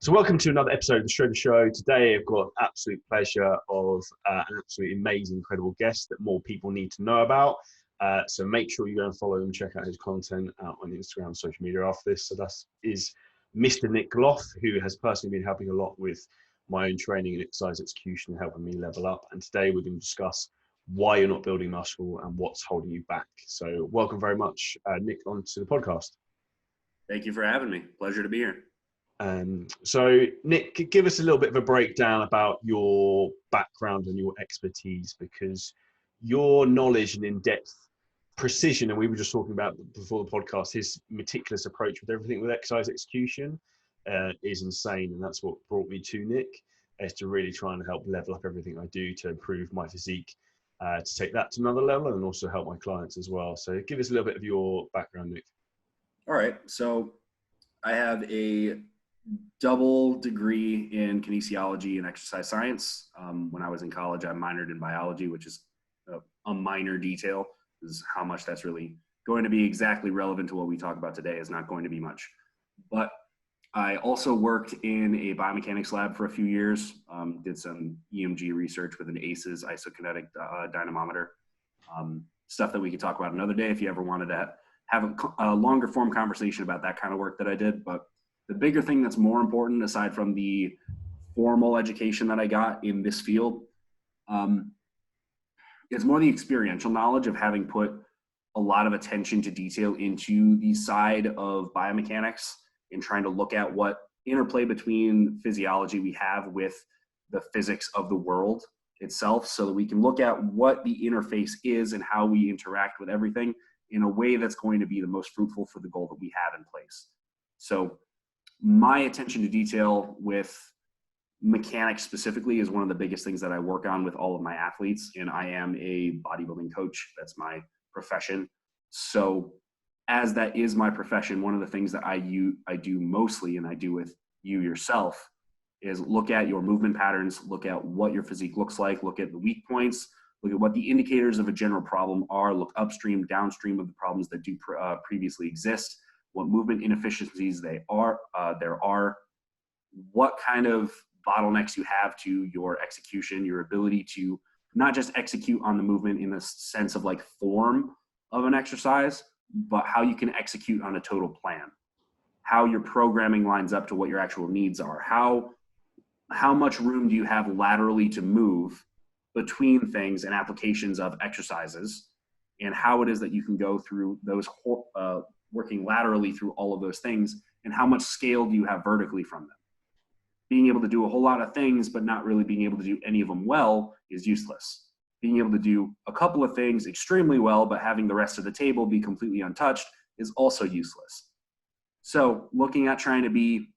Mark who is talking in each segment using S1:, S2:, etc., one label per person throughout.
S1: So welcome to another episode of the Show. Today I've got absolute pleasure of an absolutely amazing, incredible guest that more people need to know about. So make sure you go and follow him, check out his content out on Instagram, social media after this. So that is Mr. Nick Gloff, who has personally been helping a lot with my own training and exercise execution, helping me level up. And today we're going to discuss why you're not building muscle and what's holding you back. So welcome very much, Nick, onto the podcast.
S2: Thank you for having me. Pleasure to be here.
S1: So Nick, give us a little bit of a breakdown about your background and your expertise, because your knowledge and in-depth precision, and we were just talking about before the podcast, his meticulous approach with everything with exercise execution is insane. And that's what brought me to Nick, is to really try and help level up everything I do to improve my physique, to take that to another level and also help my clients as well. So give us a little bit of your background, Nick.
S2: All right. So I have a double degree in Kinesiology and Exercise Science. When I was in college, I minored in biology, which is a minor detail. Is how much that's really going to be exactly relevant to what we talk about today is not going to be much. But I also worked in a biomechanics lab for a few years, did some EMG research with an ACEs isokinetic dynamometer, stuff that we could talk about another day if you ever wanted to have a longer form conversation about that kind of work that I did. But the bigger thing that's more important, aside from the formal education that I got in this field, is more the experiential knowledge of having put a lot of attention to detail into the side of biomechanics and trying to look at what interplay between physiology we have with the physics of the world itself, so that we can look at what the interface is and how we interact with everything in a way that's going to be the most fruitful for the goal that we have in place. So my attention to detail with mechanics specifically is one of the biggest things that I work on with all of my athletes. And I am a bodybuilding coach. That's my profession. So as that is my profession, one of the things that I do mostly, and I do with you yourself, is look at your movement patterns, look at what your physique looks like, look at the weak points, look at what the indicators of a general problem are, look upstream, downstream of the problems that do previously exist, what movement inefficiencies there are, what kind of bottlenecks you have to your execution, your ability to not just execute on the movement in the sense of like form of an exercise, but how you can execute on a total plan, how your programming lines up to what your actual needs are, how much room do you have laterally to move between things and applications of exercises, and how it is that you can go through those working laterally through all of those things, and how much scale do you have vertically from them. Being able to do a whole lot of things but not really being able to do any of them well is useless. Being able to do a couple of things extremely well but having the rest of the table be completely untouched is also useless. So looking at trying to be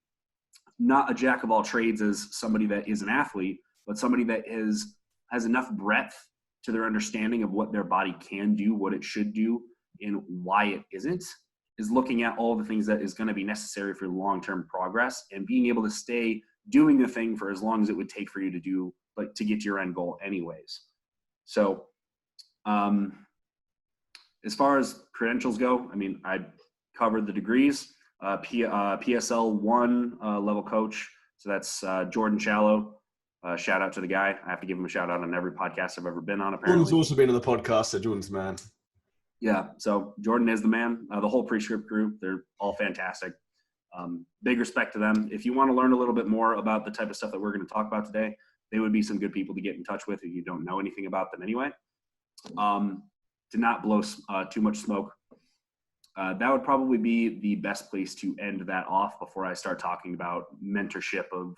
S2: not a jack of all trades as somebody that is an athlete, but somebody that has enough breadth to their understanding of what their body can do, what it should do, and why it isn't, is looking at all the things that is going to be necessary for long-term progress and being able to stay doing the thing for as long as it would take for you to do, like to get to your end goal anyways. So as far as credentials go, I mean, I covered the degrees, PSL 1 level coach. So that's Jordan Shallow. Shout out to the guy. I have to give him a shout out on every podcast I've ever been on, apparently.
S1: Jordan's also been on the podcast, so Jordan's the man.
S2: Yeah, so Jordan is the man. The whole Prescript crew, they're all fantastic. Big respect to them. If you want to learn a little bit more about the type of stuff that we're going to talk about today, they would be some good people to get in touch with if you don't know anything about them anyway. To not blow too much smoke, that would probably be the best place to end that off before I start talking about mentorship of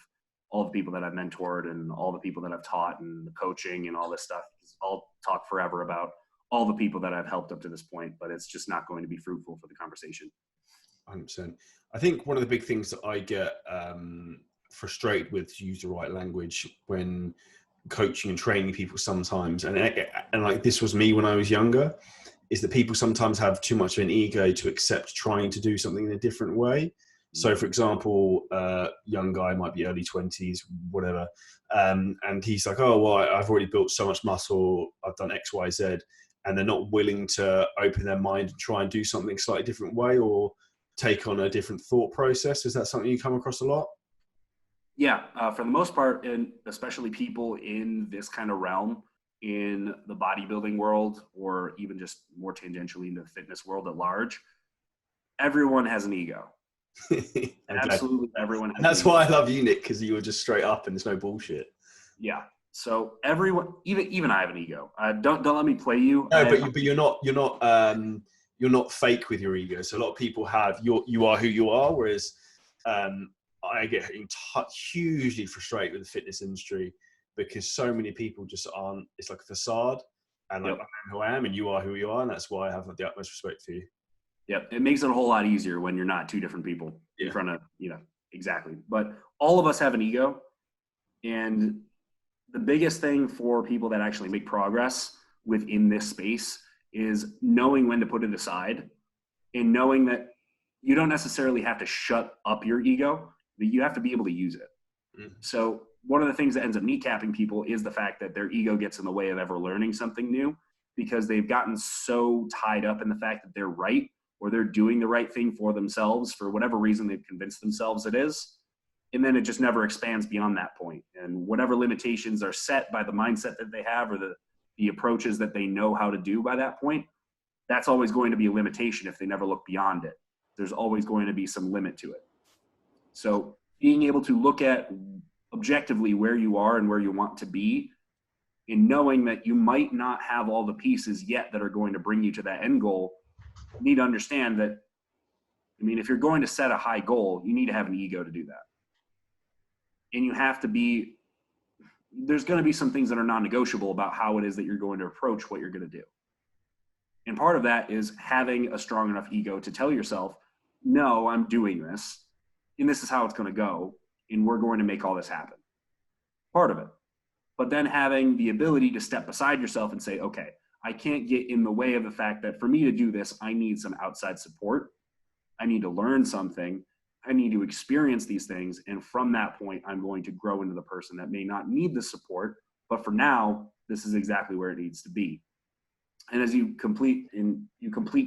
S2: all the people that I've mentored and all the people that I've taught and the coaching and all this stuff. I'll talk forever about all the people that I've helped up to this point, but it's just not going to be fruitful for the conversation.
S1: 100%. I think one of the big things that I get frustrated with, to use the right language, when coaching and training people sometimes, and like this was me when I was younger, is that people sometimes have too much of an ego to accept trying to do something in a different way. So for example, young guy might be early 20s, whatever. And he's like, oh, well, I've already built so much muscle. I've done X, Y, Z. And they're not willing to open their mind and try and do something slightly different way or take on a different thought process. Is that something you come across a lot?
S2: Yeah, for the most part, and especially people in this kind of realm, in the bodybuilding world, or even just more tangentially in the fitness world at large, everyone has an ego.
S1: Okay.
S2: Absolutely everyone
S1: And
S2: has an
S1: that's
S2: ego.
S1: why I love you, Nick, because you were just straight up and there's no bullshit.
S2: Yeah. So everyone, even I have an ego. Don't let me play you.
S1: No, but you're not fake with your ego. So a lot of people have you are who you are, whereas I get hugely frustrated with the fitness industry because so many people just aren't. It's like a facade, and like
S2: Yep.
S1: I am who I am, and you are who you are, and that's why I have the utmost respect for you.
S2: Yep. It makes it a whole lot easier when you're not two different people in
S1: Yeah.
S2: front of, exactly. But all of us have an ego. And the biggest thing for people that actually make progress within this space is knowing when to put it aside, and knowing that you don't necessarily have to shut up your ego, but you have to be able to use it.
S1: Mm.
S2: So one of the things that ends up kneecapping people is the fact that their ego gets in the way of ever learning something new, because they've gotten so tied up in the fact that they're right, or they're doing the right thing for themselves for whatever reason they've convinced themselves it is. And then it just never expands beyond that point. And whatever limitations are set by the mindset that they have, or the approaches that they know how to do by that point, that's always going to be a limitation if they never look beyond it. There's always going to be some limit to it. So being able to look at objectively where you are and where you want to be, and knowing that you might not have all the pieces yet that are going to bring you to that end goal, you need to understand that, if you're going to set a high goal, you need to have an ego to do that. And you have to be, there's going to be some things that are non-negotiable about how it is that you're going to approach what you're going to do. And part of that is having a strong enough ego to tell yourself, no, I'm doing this, and this is how it's going to go, and we're going to make all this happen. Part of it. But then having the ability to step beside yourself and say, okay, I can't get in the way of the fact that for me to do this, I need some outside support. I need to learn something. I need to experience these things. And from that point, I'm going to grow into the person that may not need the support, but for now, this is exactly where it needs to be. And as you complete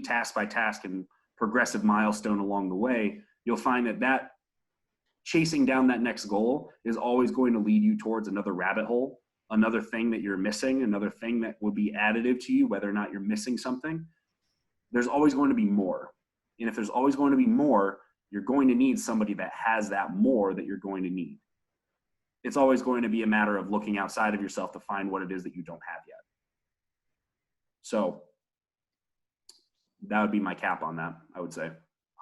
S2: task by task and progressive milestone along the way, you'll find that chasing down that next goal is always going to lead you towards another rabbit hole, another thing that you're missing, another thing that will be additive to you, whether or not you're missing something. There's always going to be more. And if there's always going to be more, you're going to need somebody that has that more that you're going to need. It's always going to be a matter of looking outside of yourself to find what it is that you don't have yet. So that would be my cap on that, I would say.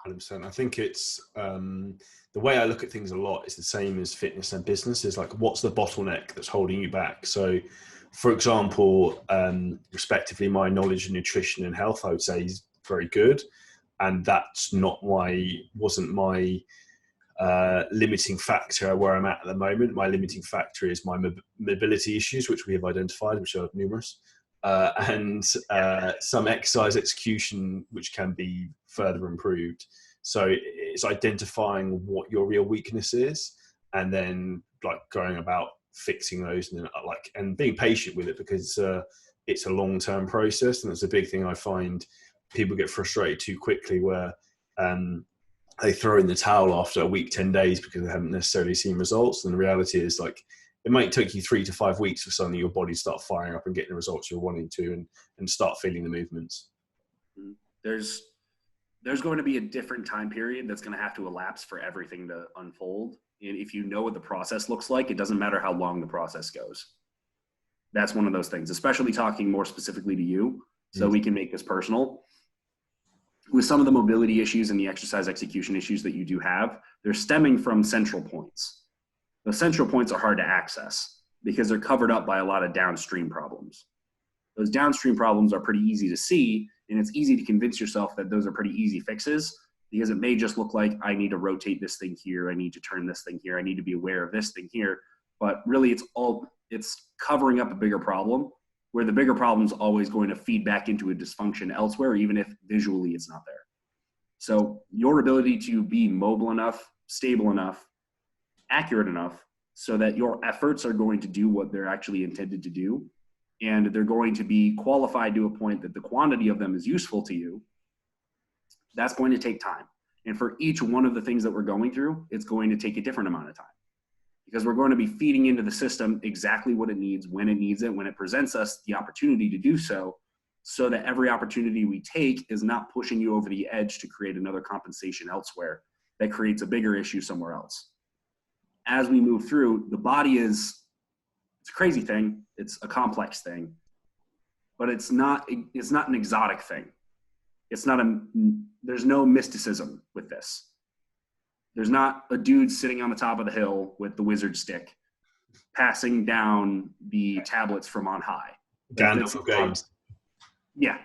S1: 100%. I think it's the way I look at things a lot is the same as fitness and business. Is like, what's the bottleneck that's holding you back? So, for example, respectively, my knowledge of nutrition and health, I would say, is very good, and that's wasn't my limiting factor where I'm at the moment. My limiting factor is my mobility issues, which we have identified, which are numerous. And some exercise execution, which can be further improved. So it's identifying what your real weakness is, and then like going about fixing those, and then and being patient with it, because it's a long-term process, and it's a big thing I find people get frustrated too quickly, where they throw in the towel after a week, 10 days, because they haven't necessarily seen results. And the reality is, like, it might take you 3 to 5 weeks for suddenly your body start firing up and getting the results you're wanting to, and start feeling the movements.
S2: There's going to be a different time period that's going to have to elapse for everything to unfold. And if you know what the process looks like, it doesn't matter how long the process goes. That's one of those things, especially talking more specifically to you, so we can make this personal. With some of the mobility issues and the exercise execution issues that you do have, they're stemming from central points. The central points are hard to access because they're covered up by a lot of downstream problems. Those downstream problems are pretty easy to see, and it's easy to convince yourself that those are pretty easy fixes, because it may just look like, I need to rotate this thing here, I need to turn this thing here, I need to be aware of this thing here. But really it's covering up a bigger problem, where the bigger problem is always going to feed back into a dysfunction elsewhere, even if visually it's not there. So your ability to be mobile enough, stable enough, accurate enough, so that your efforts are going to do what they're actually intended to do, and they're going to be qualified to a point that the quantity of them is useful to you, that's going to take time. And for each one of the things that we're going through, it's going to take a different amount of time. because we're going to be feeding into the system exactly what it needs, when it presents us the opportunity to do so, so that every opportunity we take is not pushing you over the edge to create another compensation elsewhere that creates a bigger issue somewhere else. As we move through, the body it's a crazy thing. It's a complex thing, but it's not an exotic thing. There's no mysticism with this. There's not a dude sitting on the top of the hill with the wizard stick passing down the tablets from on high.
S1: Gandalf of games.
S2: Yeah.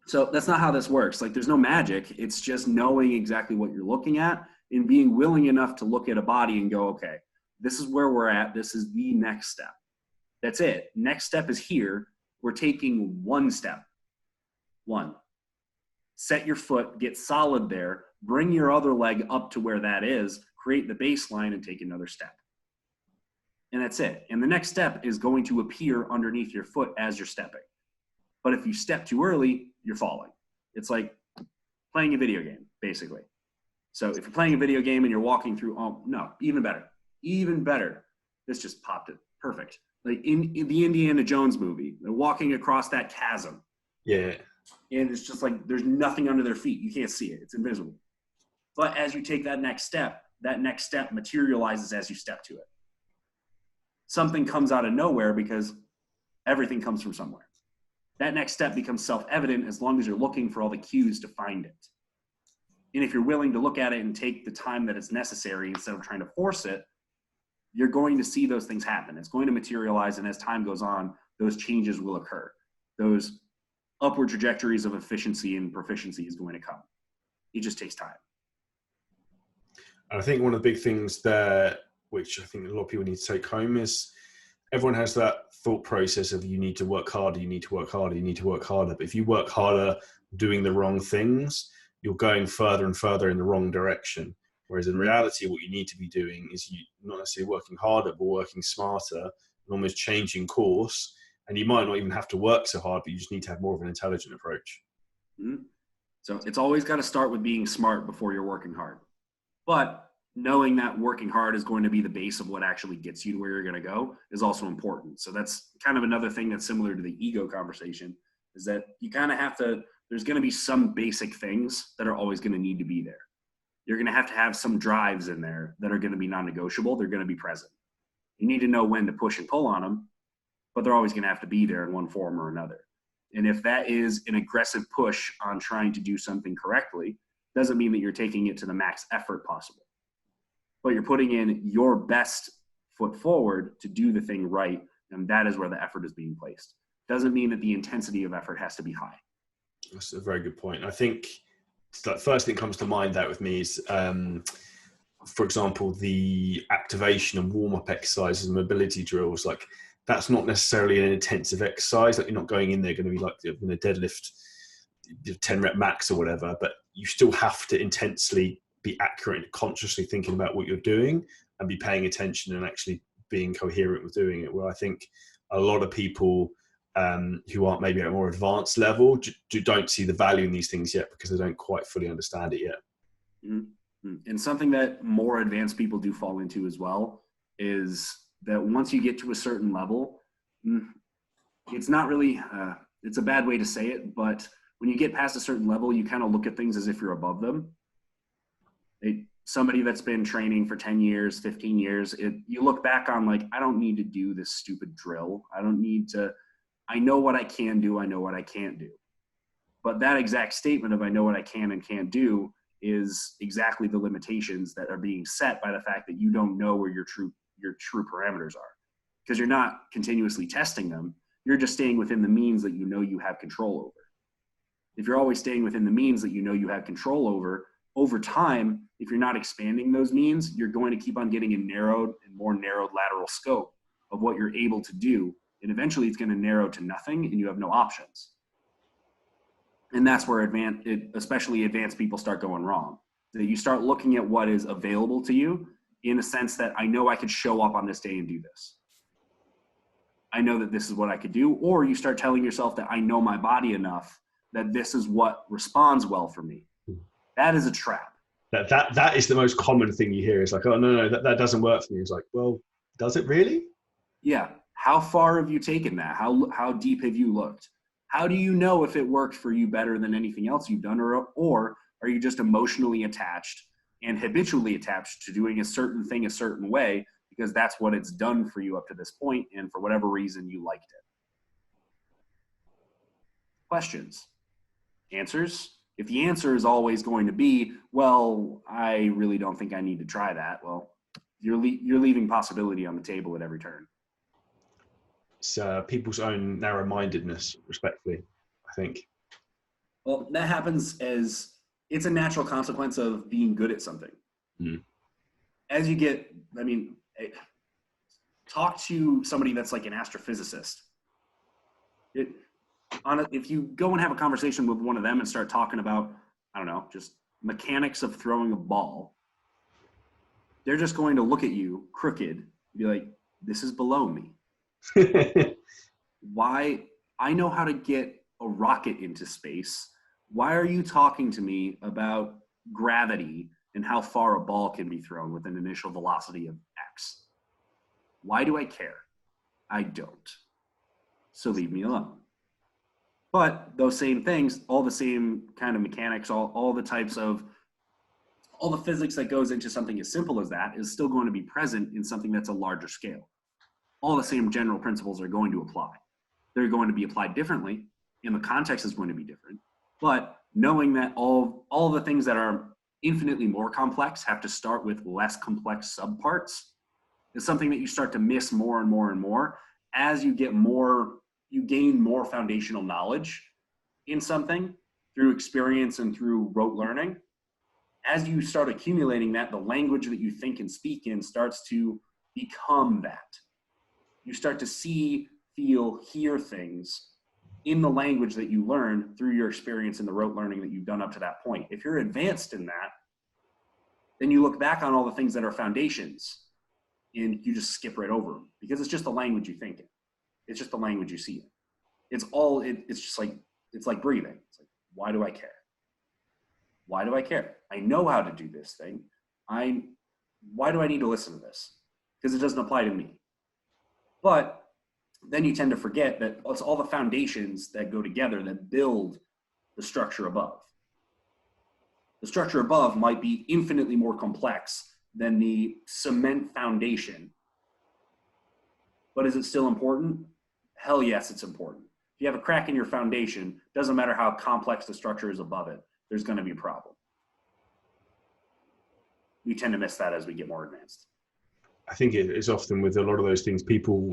S2: So that's not how this works. Like, there's no magic. It's just knowing exactly what you're looking at and being willing enough to look at a body and go, okay, this is where we're at. This is the next step. That's it. Next step is here. We're taking one step. One. Set your foot, get solid there, bring your other leg up to where that is, create the baseline, and take another step. And that's it. And the next step is going to appear underneath your foot as you're stepping. But if you step too early, you're falling. It's like playing a video game, basically. So if you're playing a video game and you're walking through, oh, no, even better. This just popped it. Perfect. Like in the Indiana Jones movie, they're walking across that chasm.
S1: Yeah.
S2: And it's just like there's nothing under their feet. You can't see it. It's invisible. But as you take that next step materializes as you step to it. Something comes out of nowhere because everything comes from somewhere. That next step becomes self-evident as long as you're looking for all the cues to find it. And if you're willing to look at it and take the time that is necessary instead of trying to force it, you're going to see those things happen. It's going to materialize, and as time goes on, those changes will occur. Those upward trajectories of efficiency and proficiency is going to come. It just takes time.
S1: I think one of the big things there, which I think a lot of people need to take home, is everyone has that thought process of you need to work harder, you need to work harder, you need to work harder. But if you work harder doing the wrong things, you're going further and further in the wrong direction. Whereas in reality, what you need to be doing is you not necessarily working harder, but working smarter and almost changing course. And you might not even have to work so hard, but you just need to have more of an intelligent approach.
S2: Mm-hmm. So it's always got to start with being smart before you're working hard. But knowing that working hard is going to be the base of what actually gets you to where you're going to go is also important. So that's kind of another thing that's similar to the ego conversation, is that you kind of have to, there's going to be some basic things that are always going to need to be there. You're going to have some drives in there that are going to be non-negotiable. They're going to be present. You need to know when to push and pull on them, but they're always going to have to be there in one form or another. And if that is an aggressive push on trying to do something correctly, doesn't mean that you're taking it to the max effort possible. But you're putting in your best foot forward to do the thing right, and that is where the effort is being placed. Doesn't mean that the intensity of effort has to be high.
S1: That's a very good point. I think the first thing that comes to mind there with me is, for example, the activation and warm-up exercises and mobility drills. Like, that's not necessarily an intensive exercise. Like, you're not going in there going to be like in a deadlift 10 rep max or whatever, but you still have to intensely be accurate and consciously thinking about what you're doing and be paying attention and actually being coherent with doing it. Where I think a lot of people who aren't maybe at a more advanced level don't see the value in these things yet because they don't quite fully understand it yet.
S2: Mm-hmm. And something that more advanced people do fall into as well is that once you get to a certain level, it's not really, it's a bad way to say it, but when you get past a certain level, you kind of look at things as if you're above them. Somebody that's been training for 10 years, 15 years, you look back on like, I don't need to do this stupid drill. I know what I can do. I know what I can't do. But that exact statement of I know what I can and can't do is exactly the limitations that are being set by the fact that you don't know where your true parameters are, because you're not continuously testing them. You're just staying within the means that you know you have control over. If you're always staying within the means that you know you have control over time, if you're not expanding those means, you're going to keep on getting a narrowed and more narrowed lateral scope of what you're able to do. And eventually it's going to narrow to nothing and you have no options. And that's where especially advanced people start going wrong. That you start looking at what is available to you in a sense that I know I could show up on this day and do this. I know that this is what I could do. Or you start telling yourself that I know my body enough that this is what responds well for me. That is a trap.
S1: That is the most common thing you hear. It's like, oh no, that doesn't work for me. It's like, well, does it really?
S2: Yeah. How far have you taken that? How deep have you looked? How do you know if it worked for you better than anything else you've done, or are you just emotionally attached and habitually attached to doing a certain thing a certain way because that's what it's done for you up to this point, and for whatever reason you liked it? Questions, answers. If the answer is always going to be, well, I really don't think I need to try that, well, you're leaving possibility on the table at every turn.
S1: It's people's own narrow-mindedness, respectfully, I think.
S2: Well, that happens as it's a natural consequence of being good at something.
S1: Mm.
S2: As you get, I mean, talk to somebody that's like an astrophysicist. If you go and have a conversation with one of them and start talking about, I don't know, just mechanics of throwing a ball, they're just going to look at you crooked and be like, this is below me. Why? I know how to get a rocket into space. Why are you talking to me about gravity and how far a ball can be thrown with an initial velocity of X? Why do I care? I don't. So leave me alone. But those same things, all the same kind of mechanics, all the types of, all the physics that goes into something as simple as that is still going to be present in something that's a larger scale. All the same general principles are going to apply. They're going to be applied differently, and the context is going to be different. But knowing that all the things that are infinitely more complex have to start with less complex subparts is something that you start to miss more and more and more as you get more, you gain more foundational knowledge in something through experience and through rote learning. As you start accumulating that, the language that you think and speak in starts to become that. You start to see, feel, hear things in the language that you learn through your experience in the rote learning that you've done up to that point. If you're advanced in that, then you look back on all the things that are foundations and you just skip right over them because it's just the language you think in. It's just the language you see in. It's just like, it's like breathing. It's like, why do I care? Why do I care? I know how to do this thing. Why do I need to listen to this? Because it doesn't apply to me. But then you tend to forget that it's all the foundations that go together that build the structure above. The structure above might be infinitely more complex than the cement foundation. But is it still important? Hell yes, it's important. If you have a crack in your foundation, doesn't matter how complex the structure is above it, there's going to be a problem. We tend to miss that as we get more advanced.
S1: I think it is often with a lot of those things, people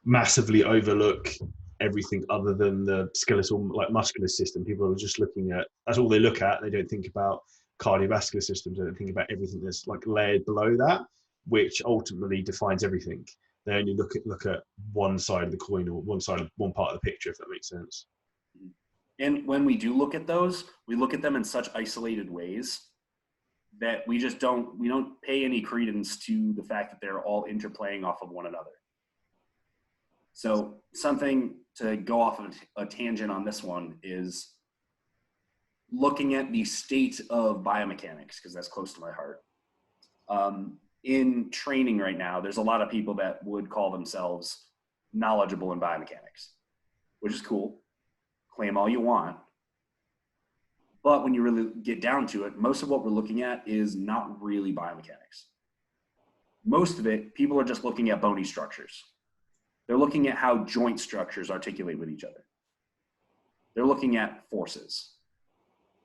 S1: massively overlook everything other than the skeletal, like muscular system. People are just looking at, that's all they look at. They don't think about cardiovascular systems. They don't think about everything that's like layered below that, which ultimately defines everything. They only look at one side of the coin or one part of the picture, if that makes sense.
S2: And when we do look at those, we look at them in such isolated ways that we don't pay any credence to the fact that they're all interplaying off of one another. So something to go off of a tangent on this one is looking at the state of biomechanics, because that's close to my heart. In training right now, there's a lot of people that would call themselves knowledgeable in biomechanics, which is cool. Claim all you want. But when you really get down to it, most of what we're looking at is not really biomechanics. Most of it, people are just looking at bony structures. They're looking at how joint structures articulate with each other. They're looking at forces.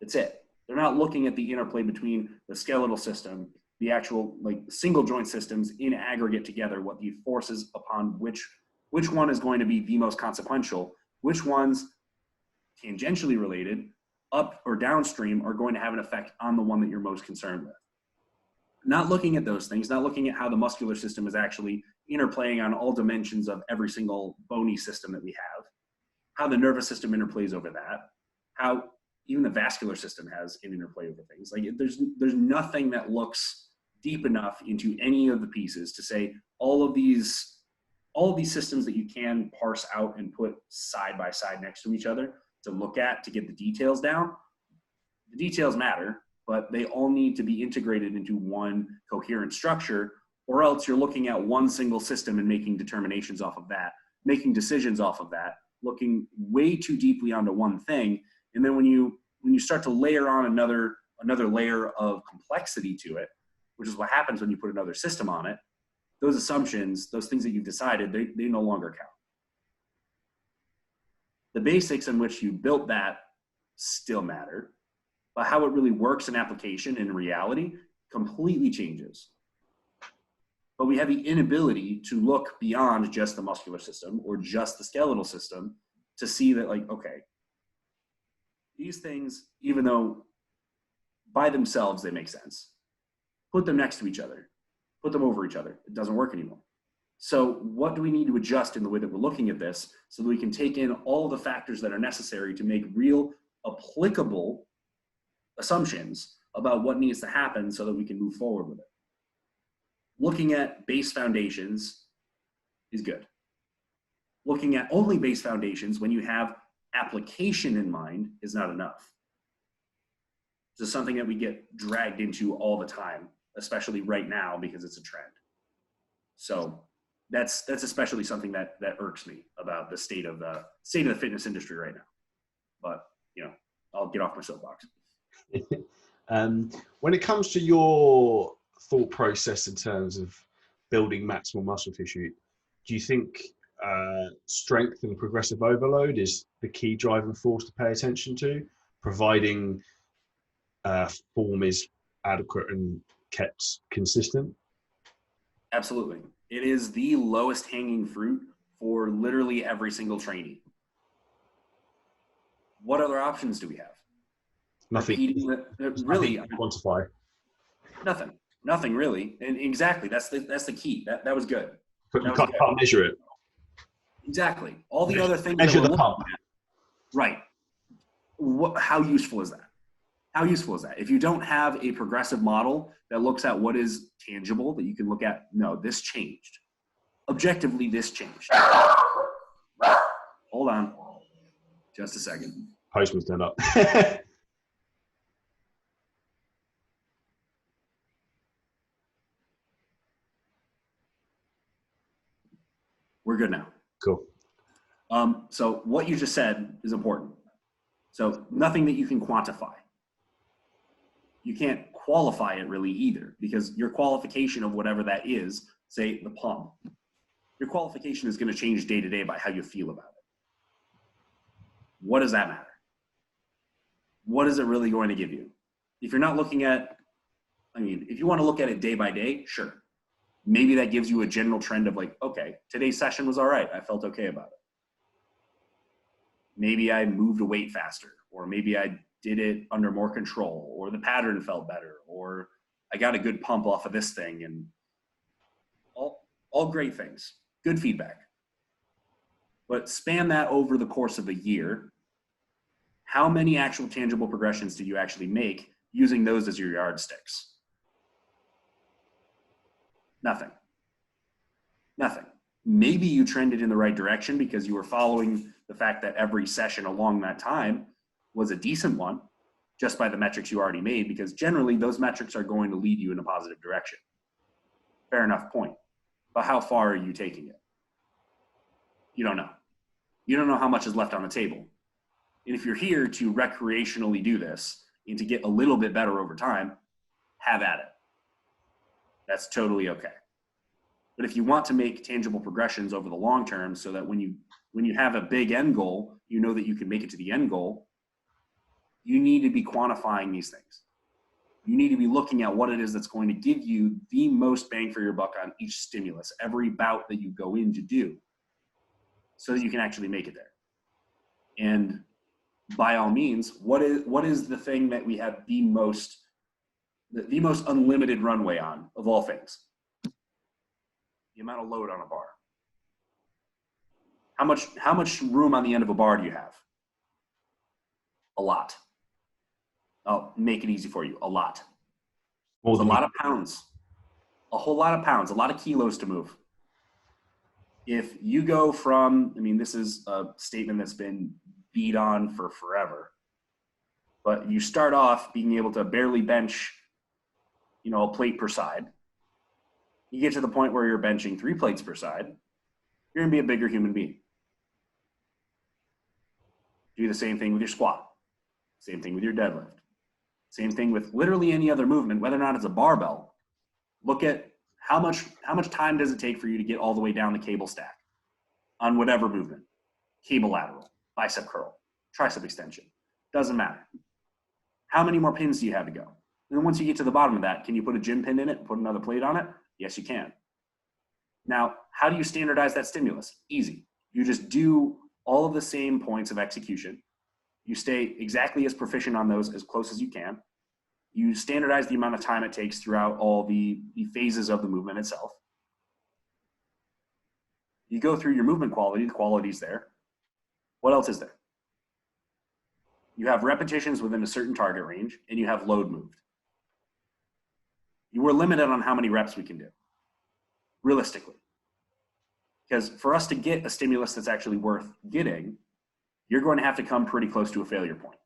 S2: That's it. They're not looking at the interplay between the skeletal system, the actual like single joint systems in aggregate together, what the forces upon which one is going to be the most consequential, which ones tangentially related, up or downstream, are going to have an effect on the one that you're most concerned with. Not looking at those things, not looking at how the muscular system is actually interplaying on all dimensions of every single bony system that we have, how the nervous system interplays over that, how even the vascular system has an interplay over things. Like there's nothing that looks deep enough into any of the pieces to say all of these systems that you can parse out and put side by side next to each other to look at to get the details down. The details matter, but they all need to be integrated into one coherent structure, or else you're looking at one single system and making determinations off of that, making decisions off of that, looking way too deeply onto one thing. And then when you start to layer on another layer of complexity to it, which is what happens when you put another system on it, those assumptions, those things that you've decided, they no longer count. The basics in which you built that still matter, but how it really works in application in reality completely changes. But we have the inability to look beyond just the muscular system or just the skeletal system to see that, like, okay, these things, even though by themselves they make sense, put them next to each other, put them over each other, it doesn't work anymore. So what do we need to adjust in the way that we're looking at this so that we can take in all of the factors that are necessary to make real applicable assumptions about what needs to happen so that we can move forward with it? Looking at base foundations is good. Looking at only base foundations when you have application in mind is not enough. This is something that we get dragged into all the time, especially right now because it's a trend. So that's especially something that irks me about the state of the fitness industry right now. But I'll get off my soapbox.
S1: When it comes to your thought process in terms of building maximal muscle tissue, do you think strength and progressive overload is the key driving force to pay attention to, providing form is adequate and kept consistent?
S2: Absolutely. It is the lowest hanging fruit for literally every single trainee. What other options do we have?
S1: Nothing.
S2: Really,
S1: nothing to quantify.
S2: Nothing really. And exactly, that's the key. That was good.
S1: You can't measure it.
S2: Exactly. All the other things
S1: measure
S2: that
S1: the pump.
S2: Right. How useful is that? How useful is that? If you don't have a progressive model that looks at what is tangible, that you can look at, no, this changed. Objectively, this changed. Hold on. Just a second.
S1: Postman's turned up.
S2: We're good now.
S1: Cool.
S2: So what you just said is important. So nothing that you can quantify. You can't qualify it really either, because your qualification of whatever that is, say the pump, your qualification is going to change day to day by how you feel about it. What does that matter? What is it really going to give you? If you're not looking at, if you want to look at it day by day, sure. Maybe that gives you a general trend of like, okay, today's session was all right. I felt okay about it. Maybe I moved a weight faster, or maybe I did it under more control, or the pattern felt better, or I got a good pump off of this thing, and all great things, good feedback. But span that over the course of a year. How many actual tangible progressions did you actually make using those as your yardsticks? Nothing. Maybe you trended in the right direction because you were following the fact that every session along that time was a decent one just by the metrics you already made, because generally those metrics are going to lead you in a positive direction. Fair enough point. But how far are you taking it? You don't know. You don't know how much is left on the table. And if you're here to recreationally do this and to get a little bit better over time, have at it. That's totally okay. But if you want to make tangible progressions over the long term so that when you have a big end goal, you know that you can make it to the end goal, you need to be quantifying these things. You need to be looking at what it is that's going to give you the most bang for your buck on each stimulus, every bout that you go in to do, so that you can actually make it there. And by all means, what is the thing that we have the most unlimited runway on of all things? The amount of load on a bar. How much room on the end of a bar do you have? A lot. I'll make it easy for you. A lot. There's a lot of pounds. A whole lot of pounds. A lot of kilos to move. If you go from, this is a statement that's been beat on for forever. But you start off being able to barely bench, a plate per side. You get to the point where you're benching 3 plates per side, you're gonna be a bigger human being. Do the same thing with your squat, same thing with your deadlift, same thing with literally any other movement, whether or not it's a barbell. Look at how much time does it take for you to get all the way down the cable stack on whatever movement. Cable lateral, bicep curl, tricep extension, doesn't matter. How many more pins do you have to go? And then once you get to the bottom of that, can you put a gym pin in it and put another plate on it? Yes, you can. Now, how do you standardize that stimulus? Easy. You just do all of the same points of execution. You stay exactly as proficient on those as close as you can. You standardize the amount of time it takes throughout all the phases of the movement itself. You go through your movement quality, the quality's there. What else is there? You have repetitions within a certain target range, and you have load moved. You were limited on how many reps we can do, realistically. Because for us to get a stimulus that's actually worth getting, you're going to have to come pretty close to a failure point.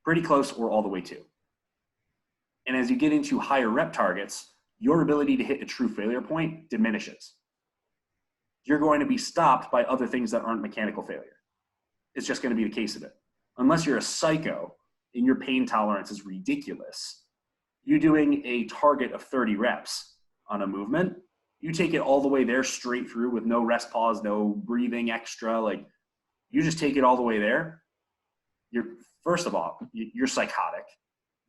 S2: Pretty close or all the way to. And as you get into higher rep targets, your ability to hit a true failure point diminishes. You're going to be stopped by other things that aren't mechanical failure. It's just going to be the case of it. Unless you're a psycho and your pain tolerance is ridiculous, you doing a target of 30 reps on a movement, you take it all the way there straight through with no rest pause, no breathing extra, like you just take it all the way there. First of all, you're psychotic.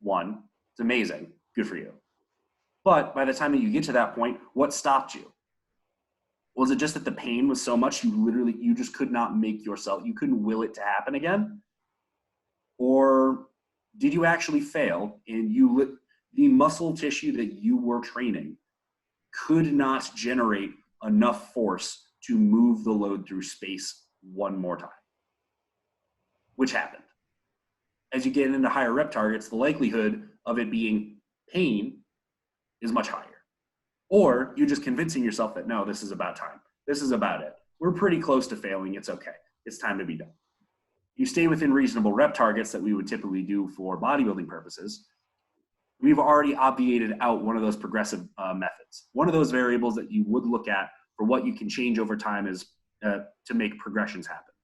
S2: One, it's amazing, good for you. But by the time that you get to that point, what stopped you? Was it just that the pain was so much you just could not make yourself, you couldn't will it to happen again? Or did you actually fail and the muscle tissue that you were training could not generate enough force to move the load through space one more time? Which happened. As you get into higher rep targets, the likelihood of it being pain is much higher. Or you're just convincing yourself that, no, this is about time. This is about it. We're pretty close to failing. It's okay. It's time to be done. You stay within reasonable rep targets that we would typically do for bodybuilding purposes. We've already obviated out one of those progressive methods. One of those variables that you would look at for what you can change over time is to make progressions happen.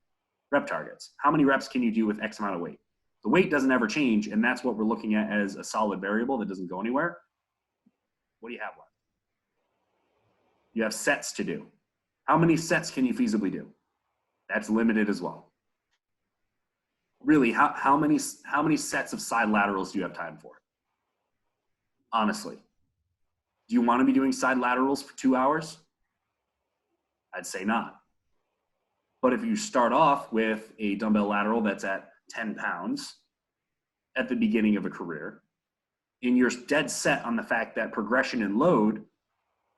S2: Rep targets. How many reps can you do with X amount of weight? The weight doesn't ever change, and that's what we're looking at as a solid variable that doesn't go anywhere. What do you have left? You have sets to do. How many sets can you feasibly do? That's limited as well. Really, how many sets of side laterals do you have time for? Honestly, do you want to be doing side laterals for 2 hours? I'd say not. But if you start off with a dumbbell lateral that's at 10 pounds at the beginning of a career, and you're dead set on the fact that progression and load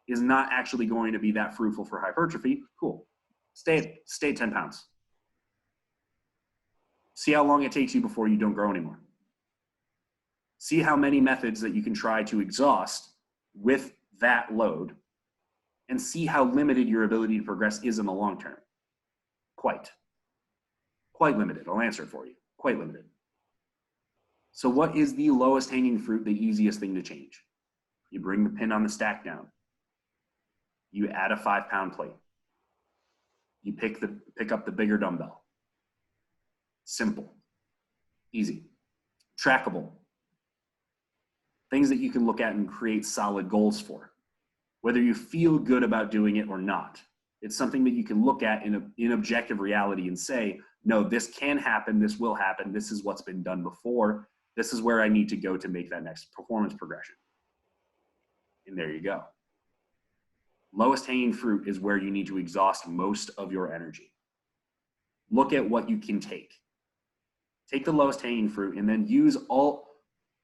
S2: is not actually going to be that fruitful for hypertrophy, cool. Stay at 10 pounds. See how long it takes you before you don't grow anymore. See how many methods that you can try to exhaust with that load, and see how limited your ability to progress is in the long term. Quite limited. I'll answer it for you. Quite limited. So what is the lowest hanging fruit, the easiest thing to change? You bring the pin on the stack down. You add a 5-pound plate. You pick up the bigger dumbbell. Simple, easy, trackable. Things that you can look at and create solid goals for. Whether you feel good about doing it or not. It's something that you can look at in objective reality and say, no, this can happen, this will happen, this is what's been done before, this is where I need to go to make that next performance progression. And there you go. Lowest hanging fruit is where you need to exhaust most of your energy. Look at what you can take. Take the lowest hanging fruit and then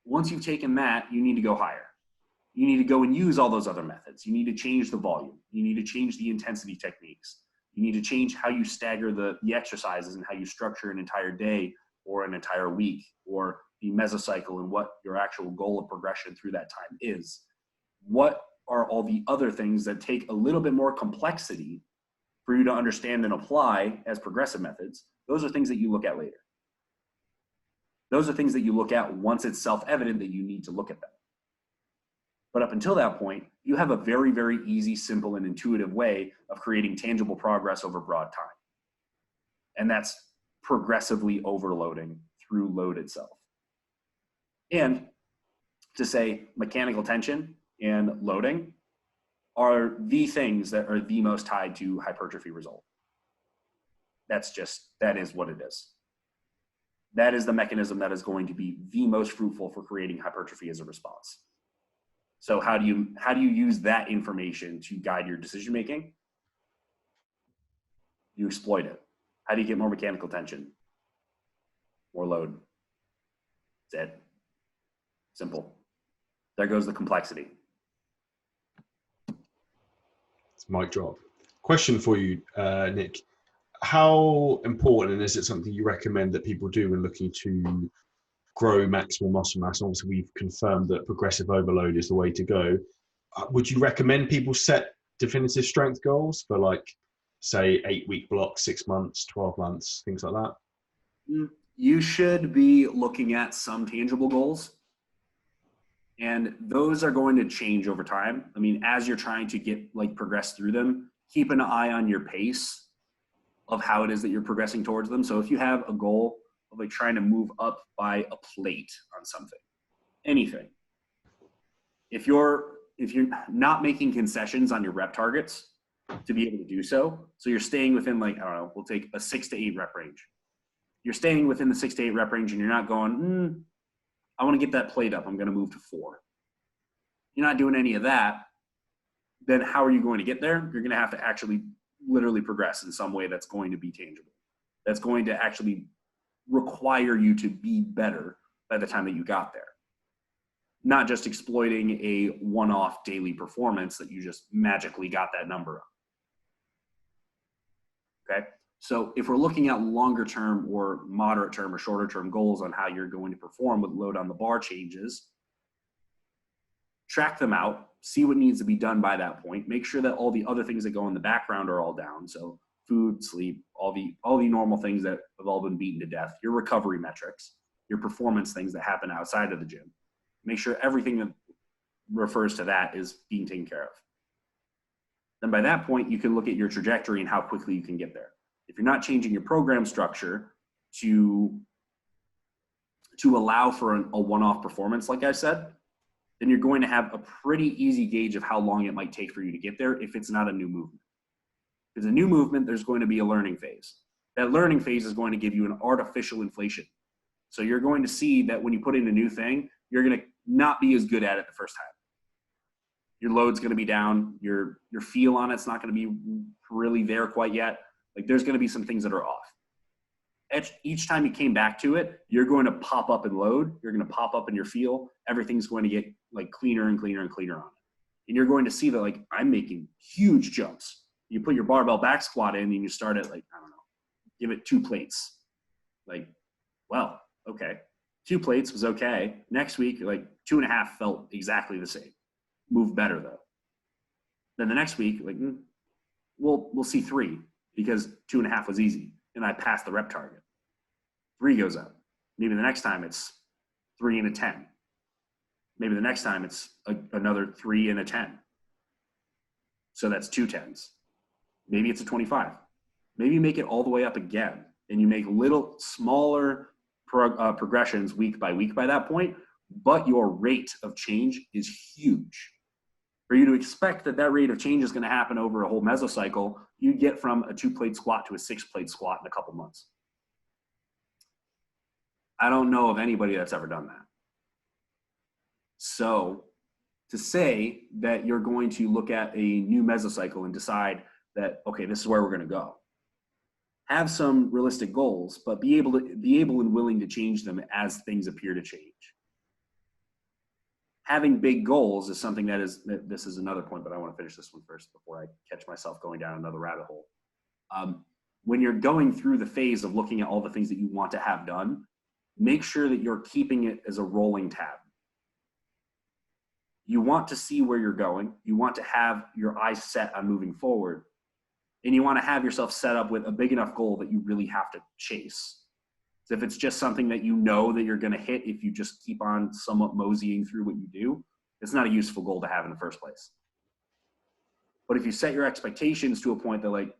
S2: once you've taken that, you need to go higher. You need to go and use all those other methods. You need to change the volume. You need to change the intensity techniques. You need to change how you stagger the exercises and how you structure an entire day or an entire week or the mesocycle and what your actual goal of progression through that time is. What are all the other things that take a little bit more complexity for you to understand and apply as progressive methods? Those are things that you look at later. Those are things that you look at once it's self-evident that you need to look at them. But up until that point, you have a very, very easy, simple, and intuitive way of creating tangible progress over broad time. And that's progressively overloading through load itself. And to say mechanical tension and loading are the things that are the most tied to hypertrophy result. That is what it is. That is the mechanism that is going to be the most fruitful for creating hypertrophy as a response. So how do you use that information to guide your decision making? You exploit it. How do you get more mechanical tension? More load. That's it. Simple. There goes the complexity.
S1: It's mic drop. Question for you, Nick. How important, and is it something you recommend that people do when looking to grow maximal muscle mass? Obviously, we've confirmed that progressive overload is the way to go. Would you recommend people set definitive strength goals for, like, say, 8-week blocks, 6 months, 12 months, things like that?
S2: You should be looking at some tangible goals, and those are going to change over time. I mean, as you're trying to progress through them, keep an eye on your pace of how it is that you're progressing towards them. So if you have a goal of like trying to move up by a plate on something, anything, if you're not making concessions on your rep targets to be able to do so you're staying within, like, I don't know, we'll take a 6 to 8 rep range. You're staying within the 6 to 8 rep range, and you're not going, I want to get that plate up, I'm going to move to 4. You're not doing any of that. Then how are you going to get there? You're going to have to actually literally progress in some way that's going to be tangible. That's going to actually require you to be better by the time that you got there. Not just exploiting a one-off daily performance that you just magically got that number of. Okay? So if we're looking at longer term or moderate term or shorter term goals on how you're going to perform with load on the bar changes, track them out, see what needs to be done by that point, make sure that all the other things that go in the background are all down. So food, sleep, all the normal things that have all been beaten to death, your recovery metrics, your performance things that happen outside of the gym. Make sure everything that refers to that is being taken care of. Then by that point, you can look at your trajectory and how quickly you can get there. If you're not changing your program structure to allow for a one-off performance, like I said, then you're going to have a pretty easy gauge of how long it might take for you to get there if it's not a new movement. If it's a new movement, there's going to be a learning phase. That learning phase is going to give you an artificial inflation. So you're going to see that when you put in a new thing, you're going to not be as good at it the first time. Your load's going to be down. Your feel on it's not going to be really there quite yet. Like, there's going to be some things that are off. Each time you came back to it, you're going to pop up in load. You're going to pop up in your feel. Everything's going to get like cleaner and cleaner and cleaner on it. And you're going to see that, like, I'm making huge jumps. You put your barbell back squat in and you start at, like, I don't know, give it 2 plates. Like, well, okay. 2 plates was okay. Next week, like 2.5 felt exactly the same. Moved better though. Then the next week, like, we'll see 3 because 2.5 was easy and I passed the rep target. 3 goes up. Maybe the next time it's 3 and a 10. Maybe the next time it's another 3 and a 10. So that's 2 10s. Maybe it's a 25. Maybe you make it all the way up again and you make little smaller progressions week by that point, but your rate of change is huge. For you to expect that rate of change is going to happen over a whole mesocycle, you get from a 2-plate squat to a 6-plate squat in a couple months. I don't know of anybody that's ever done that. So to say that you're going to look at a new mesocycle and decide that, okay, this is where we're going to go. Have some realistic goals, but be able and willing to change them as things appear to change. Having big goals is something this is another point, but I want to finish this one first before I catch myself going down another rabbit hole. When you're going through the phase of looking at all the things that you want to have done, make sure that you're keeping it as a rolling tab. You want to see where you're going. You want to have your eyes set on moving forward. And you want to have yourself set up with a big enough goal that you really have to chase. So if it's just something that you know that you're going to hit if you just keep on somewhat moseying through what you do, it's not a useful goal to have in the first place. But if you set your expectations to a point that, like,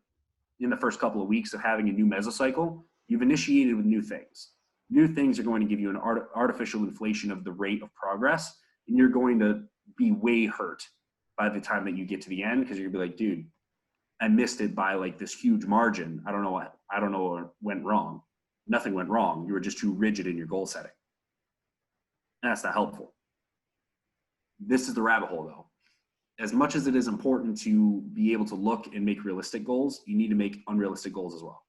S2: in the first couple of weeks of having a new mesocycle, you've initiated with new things. New things are going to give you an artificial inflation of the rate of progress, and you're going to be way hurt by the time that you get to the end, because you're gonna be like, dude, I missed it by like this huge margin. I don't know what went wrong. Nothing went wrong. You were just too rigid in your goal setting. And that's not helpful. This is the rabbit hole, though. As much as it is important to be able to look and make realistic goals, you need to make unrealistic goals as well.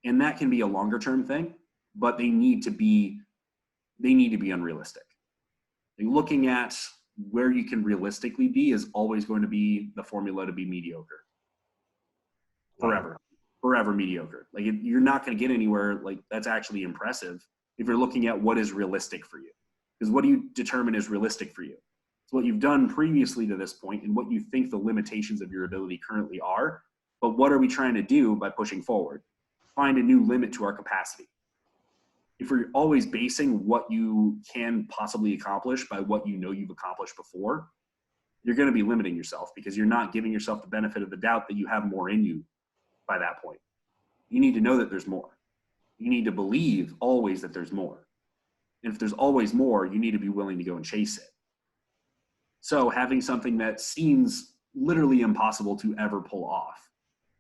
S2: And that can be a longer term thing, but they need to be unrealistic. Like, looking at where you can realistically be is always going to be the formula to be mediocre. Forever mediocre. Like, you're not going to get anywhere. Like, that's actually impressive if you're looking at what is realistic for you. Because what do you determine is realistic for you? It's what you've done previously to this point and what you think the limitations of your ability currently are. But what are we trying to do by pushing forward? Find a new limit to our capacity. If we're always basing what you can possibly accomplish by what you know you've accomplished before, you're going to be limiting yourself, because you're not giving yourself the benefit of the doubt that you have more in you by that point. You need to know that there's more. You need to believe always that there's more. And if there's always more, you need to be willing to go and chase it. So having something that seems literally impossible to ever pull off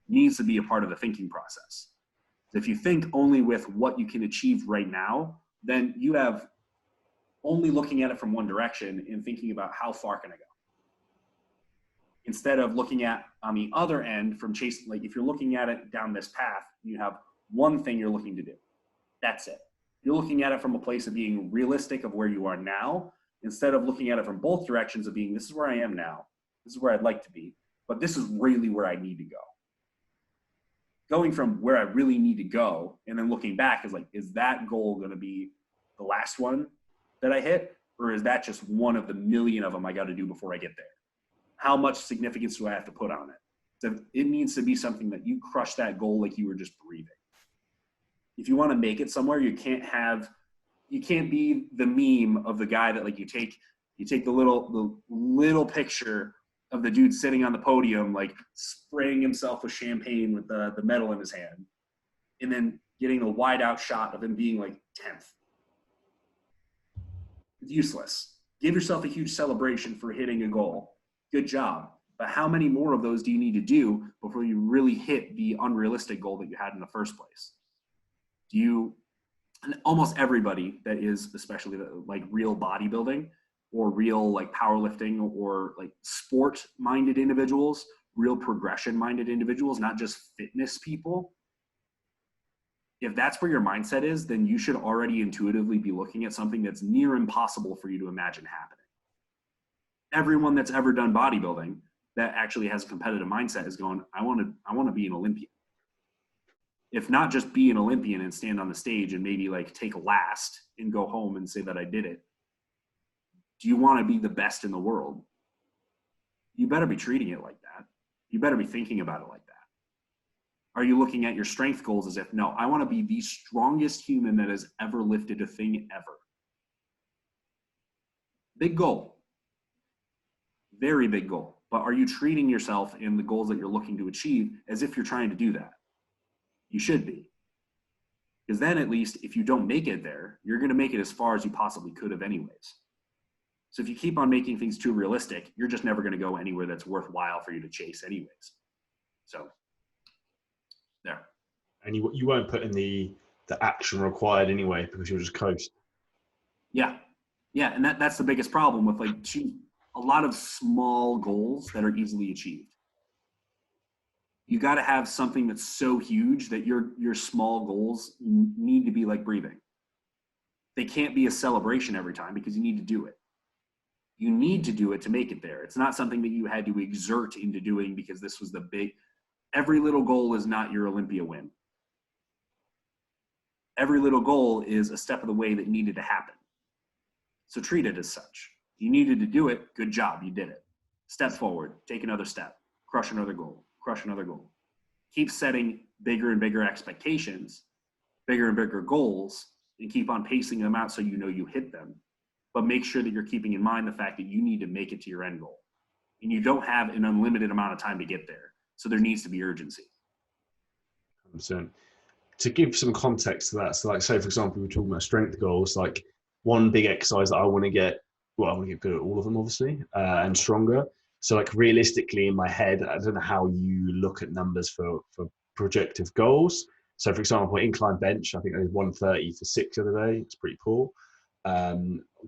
S2: needs to be a part of the thinking process. If you think only with what you can achieve right now, then you have only looking at it from one direction and thinking about how far can I go. Instead of looking at on the other end from chasing, like if you're looking at it down this path, you have one thing you're looking to do. That's it. You're looking at it from a place of being realistic of where you are now, instead of looking at it from both directions of being, this is where I am now, this is where I'd like to be, but this is really where I need to go. Going from where I really need to go and then looking back is like, is that goal going to be the last one that I hit? Or is that just one of the million of them I got to do before I get there? How much significance do I have to put on it? So it needs to be something that you crush that goal like you were just breathing. If you want to make it somewhere, you can't be the meme of the guy that, like, you take the little picture of the dude sitting on the podium, like spraying himself with champagne with the medal in his hand, and then getting a wide out shot of him being like 10th. It's useless. Give yourself a huge celebration for hitting a goal. Good job. But how many more of those do you need to do before you really hit the unrealistic goal that you had in the first place? And almost everybody that is, especially like real bodybuilding or real like powerlifting or like sport minded individuals, real progression minded individuals, not just fitness people. If that's where your mindset is, then you should already intuitively be looking at something that's near impossible for you to imagine happening. Everyone that's ever done bodybuilding that actually has a competitive mindset is going, I want to be an Olympian. If not just be an Olympian and stand on the stage and maybe like take last and go home and say that I did it. Do you want to be the best in the world? You better be treating it like that. You better be thinking about it like that. Are you looking at your strength goals as if, no, I want to be the strongest human that has ever lifted a thing ever? Big goal. Very big goal. But are you treating yourself in the goals that you're looking to achieve as if you're trying to do that? You should be. Because then at least if you don't make it there, you're going to make it as far as you possibly could have anyways. So if you keep on making things too realistic, you're just never going to go anywhere that's worthwhile for you to chase anyways. So there.
S1: And you won't put in the action required anyway, because you'll just coast.
S2: Yeah. Yeah. And that's the biggest problem with like a lot of small goals that are easily achieved. You got to have something that's so huge that your small goals need to be like breathing. They can't be a celebration every time because you need to do it. You need to do it to make it there. It's not something that you had to exert into doing because this was the big. Every little goal is not your Olympia win. Every little goal is a step of the way that needed to happen. So treat it as such. You needed to do it. Good job. You did it. Step forward. Take another step. Crush another goal. Crush another goal. Keep setting bigger and bigger expectations bigger and bigger goals and keep on pacing them out so you know you hit them. But make sure that you're keeping in mind the fact that you need to make it to your end goal. And you don't have an unlimited amount of time to get there. So there needs to be urgency.
S1: 100%. To give some context to that, so like say for example, we're talking about strength goals, like one big exercise that I want to get, well, I want to get good at all of them obviously, and stronger. So like realistically in my head, I don't know how you look at numbers for projective goals. So for example, incline bench, I think I did 130 for 6 the other day. It's pretty poor.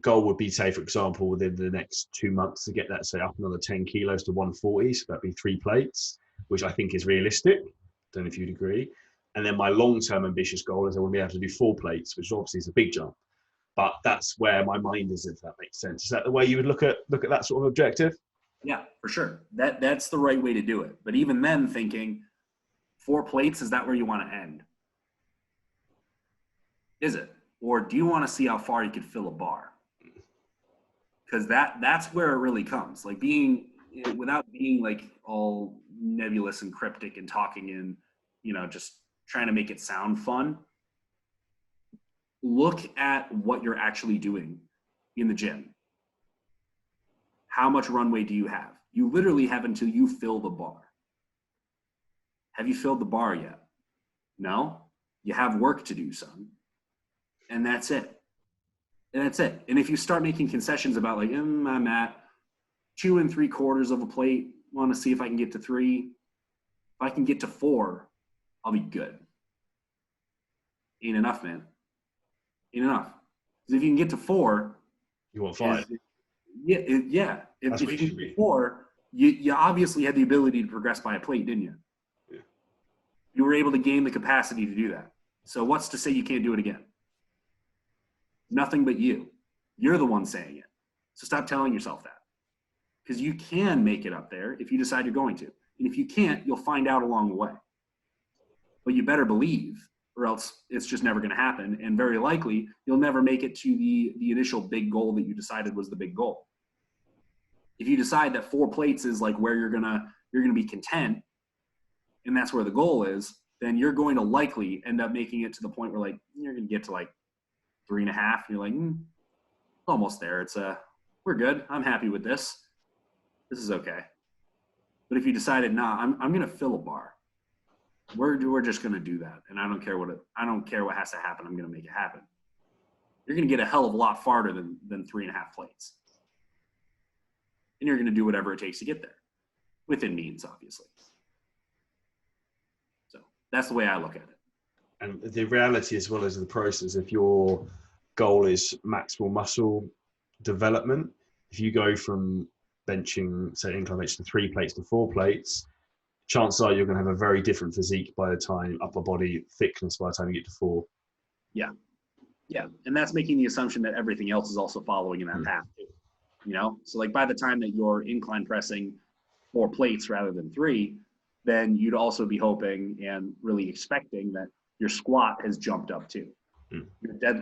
S1: Goal would be, say for example, within the next 2 months to get that, say, up another 10 kilos to 140. So that'd be 3 plates, which I think is realistic. Don't know if you'd agree. And then my long-term ambitious goal is I want to be able to do 4 plates, which obviously is a big jump. But that's where my mind is, if that makes sense. Is that the way you would look at that sort of objective?
S2: Yeah, for sure. That's the right way to do it. But even then, thinking 4 plates, is that where you want to end? Is it? Or do you want to see how far you could fill a bar? Because that's where it really comes. Like without being like all nebulous and cryptic and talking in, just trying to make it sound fun. Look at what you're actually doing in the gym. How much runway do you have? You literally have until you fill the bar. Have you filled the bar yet? No? You have work to do, son. And that's it. And that's it. And if you start making concessions about like, I'm at 2 3/4 of a plate, want to see if I can get to 3. If I can get to 4, I'll be good. Ain't enough, man. Ain't enough. Because if you can get to 4,
S1: you want 5.
S2: Yeah. If you can get 4, you obviously had the ability to progress by a plate, didn't you?
S1: Yeah.
S2: You were able to gain the capacity to do that. So what's to say you can't do it again? Nothing but you. You're the one saying it. So stop telling yourself that. Because you can make it up there if you decide you're going to. And if you can't, you'll find out along the way. But you better believe, or else it's just never going to happen. And very likely, you'll never make it to the initial big goal that you decided was the big goal. If you decide that 4 plates is like where you're gonna be content, and that's where the goal is, then you're going to likely end up making it to the point where like you're going to get to like 3.5, and you're like, almost there. It's we're good. I'm happy with this. This is okay. But if you decided, I'm going to fill a bar. We're just going to do that, and I don't care what has to happen. I'm going to make it happen. You're going to get a hell of a lot farther than 3.5 plates, and you're going to do whatever it takes to get there, within means, obviously. So that's the way I look at it.
S1: And the reality, as well as the process, if your goal is maximal muscle development, if you go from benching, say, incline bench to 3 plates to 4 plates, chances are you're going to have a very different physique by the time, upper body thickness by the time you get to 4.
S2: Yeah. And that's making the assumption that everything else is also following in that path too. So like by the time that you're incline pressing 4 plates rather than 3, then you'd also be hoping and really expecting that your squat has jumped up too.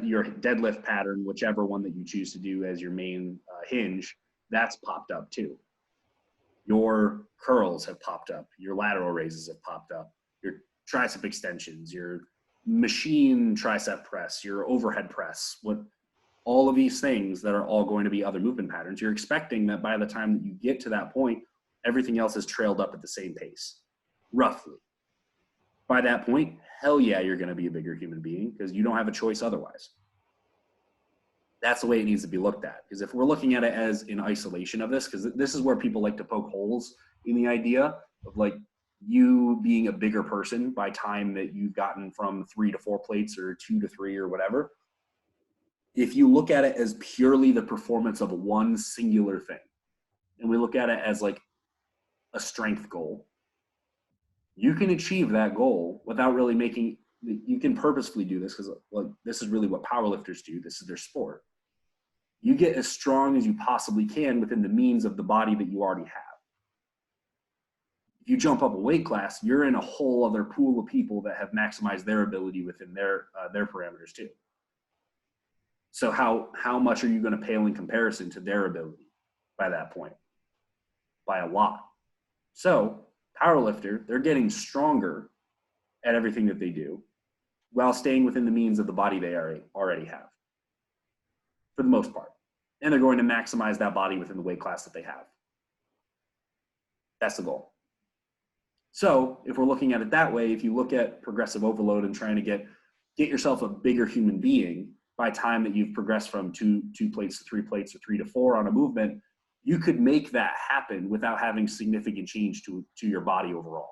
S2: Your deadlift pattern, whichever one that you choose to do as your main hinge, that's popped up too. Your curls have popped up. Your lateral raises have popped up. Your tricep extensions, your machine tricep press, your overhead press, all of these things that are all going to be other movement patterns. You're expecting that by the time that you get to that point, everything else has trailed up at the same pace, roughly. By that point, hell yeah, you're going to be a bigger human being because you don't have a choice otherwise. That's the way it needs to be looked at. Because if we're looking at it as in isolation of this, because this is where people like to poke holes in the idea of like you being a bigger person by time that you've gotten from 3 to 4 plates or 2 to 3 or whatever. If you look at it as purely the performance of one singular thing, and we look at it as like a strength goal, you can achieve that goal without really you can purposefully do this because like this is really what powerlifters do. This is their sport. You get as strong as you possibly can within the means of the body that you already have. If you jump up a weight class, you're in a whole other pool of people that have maximized their ability within their parameters too. So how much are you going to pale in comparison to their ability by that point? By a lot. So powerlifter, they're getting stronger at everything that they do. while staying within the means of the body they already have, for the most part. And they're going to maximize that body within the weight class that they have. That's the goal. So if we're looking at it that way, if you look at progressive overload and trying to get yourself a bigger human being by time that you've progressed from two plates to 3 plates or 3 to 4 on a movement, you could make that happen without having significant change to your body overall.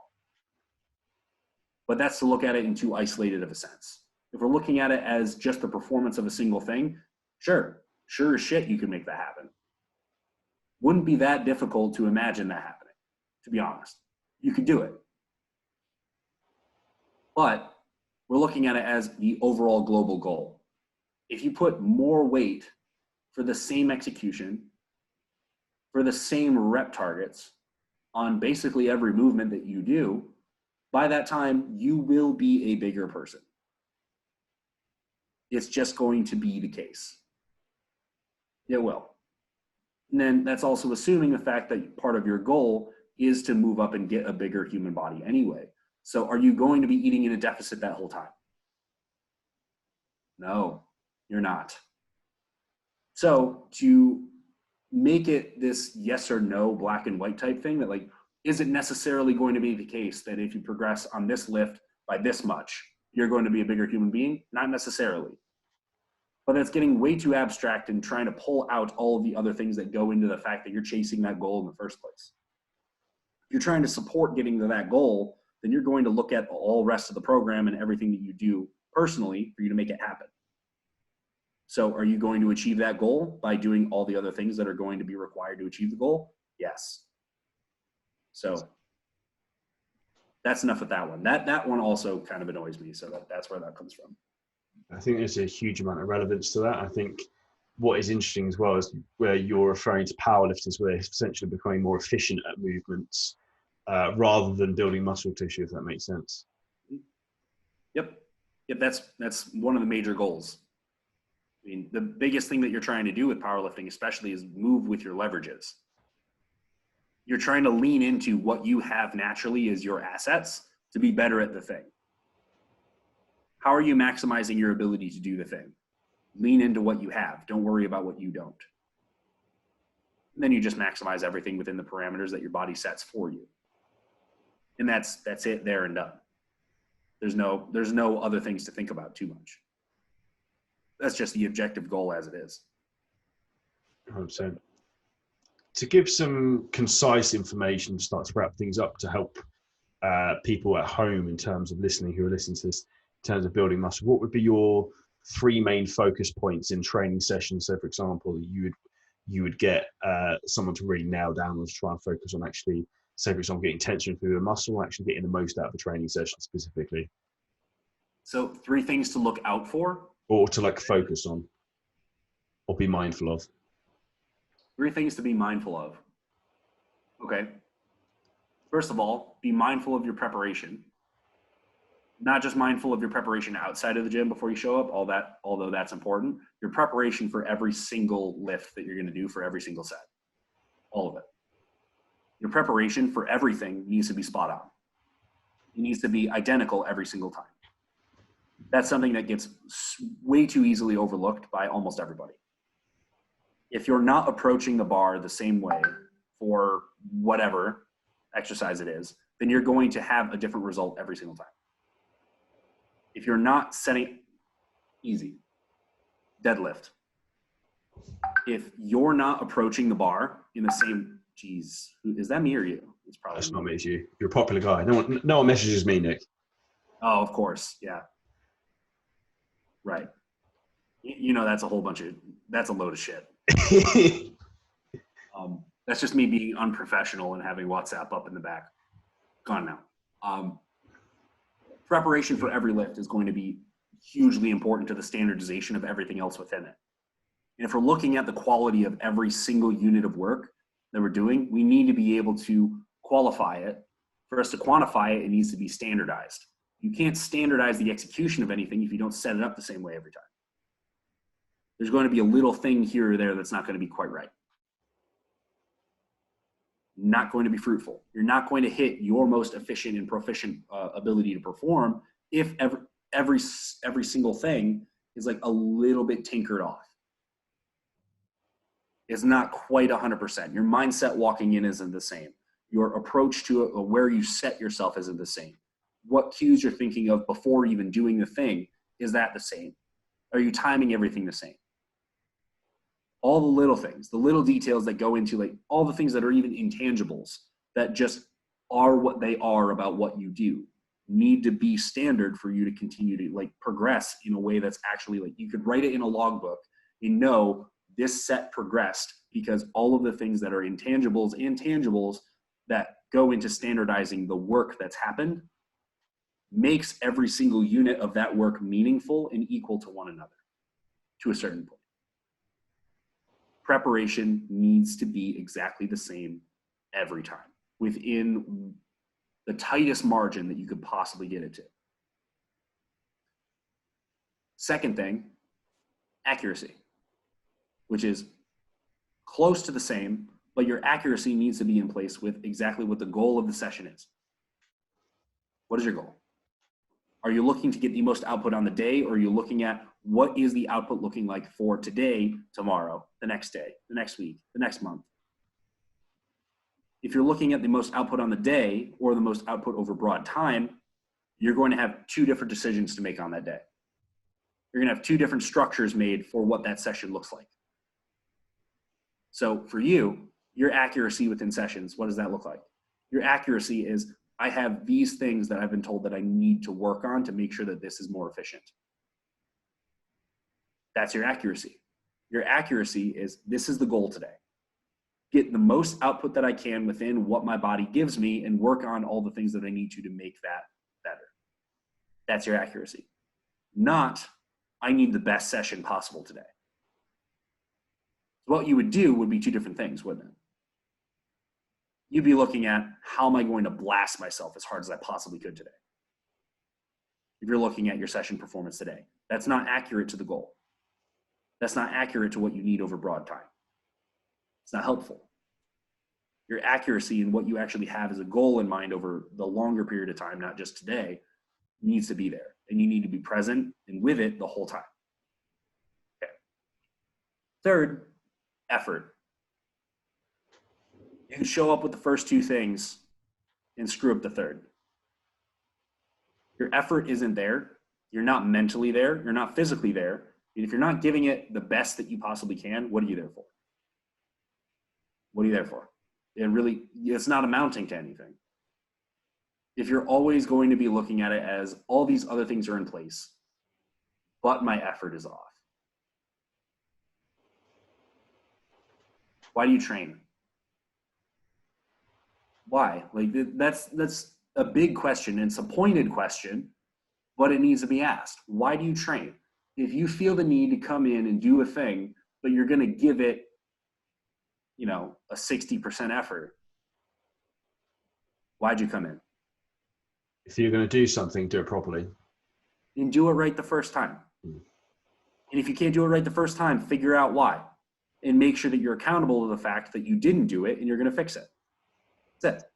S2: But that's to look at it in too isolated of a sense. If we're looking at it as just the performance of a single thing, sure as shit you can make that happen. Wouldn't be that difficult to imagine that happening, to be honest. You could do it. But we're looking at it as the overall global goal. If you put more weight for the same execution, for the same rep targets on basically every movement that you do, by that time, you will be a bigger person. It's just going to be the case. It will. And then that's also assuming the fact that part of your goal is to move up and get a bigger human body anyway. So are you going to be eating in a deficit that whole time? No, you're not. So to make it this yes or no black and white type thing, that like, is it necessarily going to be the case that if you progress on this lift by this much, you're going to be a bigger human being? Not necessarily. But it's getting way too abstract and trying to pull out all of the other things that go into the fact that you're chasing that goal in the first place. If you're trying to support getting to that goal, then you're going to look at all rest of the program and everything that you do personally for you to make it happen. So are you going to achieve that goal by doing all the other things that are going to be required to achieve the goal? Yes. So that's enough with that one. That one also kind of annoys me. So that's where that comes from.
S1: I think there's a huge amount of relevance to that. I think what is interesting as well is where you're referring to powerlifters, where it's essentially becoming more efficient at movements rather than building muscle tissue, if that makes sense.
S2: Yep. That's one of the major goals. I mean, the biggest thing that you're trying to do with powerlifting, especially, is move with your leverages. You're trying to lean into what you have naturally as your assets to be better at the thing. How are you maximizing your ability to do the thing? Lean into what you have. Don't worry about what you don't. And then you just maximize everything within the parameters that your body sets for you. And that's it, there and done. There's no other things to think about too much. That's just the objective goal as it is.
S1: 100%. To give some concise information to start to wrap things up to help people at home in terms of listening, who are listening to this, in terms of building muscle, what would be your 3 main focus points in training sessions? So, for example, you would get someone to really nail down or to try and focus on actually, say, for example, getting tension through the muscle, actually getting the most out of the training session specifically.
S2: So 3 things to look out for?
S1: Or to like focus on or be mindful of.
S2: 3 things to be mindful of. Okay. First of all, be mindful of your preparation. Not just mindful of your preparation outside of the gym before you show up, although that's important. Your preparation for every single lift that you're going to do for every single set. All of it. Your preparation for everything needs to be spot on. It needs to be identical every single time. That's something that gets way too easily overlooked by almost everybody. If you're not approaching the bar the same way for whatever exercise it is, then you're going to have a different result every single time. If you're not setting easy, deadlift. If you're not approaching the bar in the same, geez, is that me or you? It's probably
S1: that's not me, it's you. You're a popular guy. No one messages me, Nick.
S2: Oh, of course, yeah. Right. You know, that's a load of shit. That's just me being unprofessional and having WhatsApp up in the back. Gone now. Preparation for every lift is going to be hugely important to the standardization of everything else within it. And if we're looking at the quality of every single unit of work that we're doing, we need to be able to qualify it. For us to quantify it, it needs to be standardized. You can't standardize the execution of anything if you don't set it up the same way every time. There's going to be a little thing here or there that's not going to be quite right. Not going to be fruitful. You're not going to hit your most efficient and proficient ability to perform if every single thing is like a little bit tinkered off. It's not quite 100%. Your mindset walking in isn't the same. Your approach to it, or where you set yourself, isn't the same. What cues you're thinking of before even doing the thing, is that the same? Are you timing everything the same? All the little things, the little details that go into like all the things that are even intangibles that just are what they are about what you do need to be standard for you to continue to like progress in a way that's actually like, you could write it in a logbook and know this set progressed because all of the things that are intangibles and tangibles that go into standardizing the work that's happened makes every single unit of that work meaningful and equal to one another to a certain point. Preparation needs to be exactly the same every time within the tightest margin that you could possibly get it to. Second thing, accuracy, which is close to the same, but your accuracy needs to be in place with exactly what the goal of the session is. What is your goal? Are you looking to get the most output on the day, or are you looking at what is the output looking like for today, tomorrow, the next day, the next week, the next month? If you're looking at the most output on the day or the most output over broad time, you're going to have two different decisions to make on that day. You're going to have two different structures made for what that session looks like. So for you, your accuracy within sessions, what does that look like? Your accuracy is, I have these things that I've been told that I need to work on to make sure that this is more efficient. That's your accuracy. Your accuracy is, this is the goal today. Get the most output that I can within what my body gives me and work on all the things that I need to make that better. That's your accuracy. Not, I need the best session possible today. What you would do would be two different things, wouldn't it? You'd be looking at, how am I going to blast myself as hard as I possibly could today? If you're looking at your session performance today, that's not accurate to the goal. That's not accurate to what you need over broad time. It's not helpful. Your accuracy and what you actually have as a goal in mind over the longer period of time, not just today, needs to be there. And you need to be present and with it the whole time. Okay. Third, effort. You can show up with the first two things and screw up the third. Your effort isn't there. You're not mentally there. You're not physically there. And if you're not giving it the best that you possibly can, what are you there for? What are you there for? And really, it's not amounting to anything. If you're always going to be looking at it as all these other things are in place, but my effort is off. Why do you train? Why? Like that's a big question, and it's a pointed question, but it needs to be asked. Why do you train? If you feel the need to come in and do a thing, but you're going to give it, a 60% effort, why'd you come in?
S1: If you're going to do something, do it properly.
S2: And do it right the first time. And if you can't do it right the first time, figure out why. And make sure that you're accountable to the fact that you didn't do it and you're going to fix it. That's it.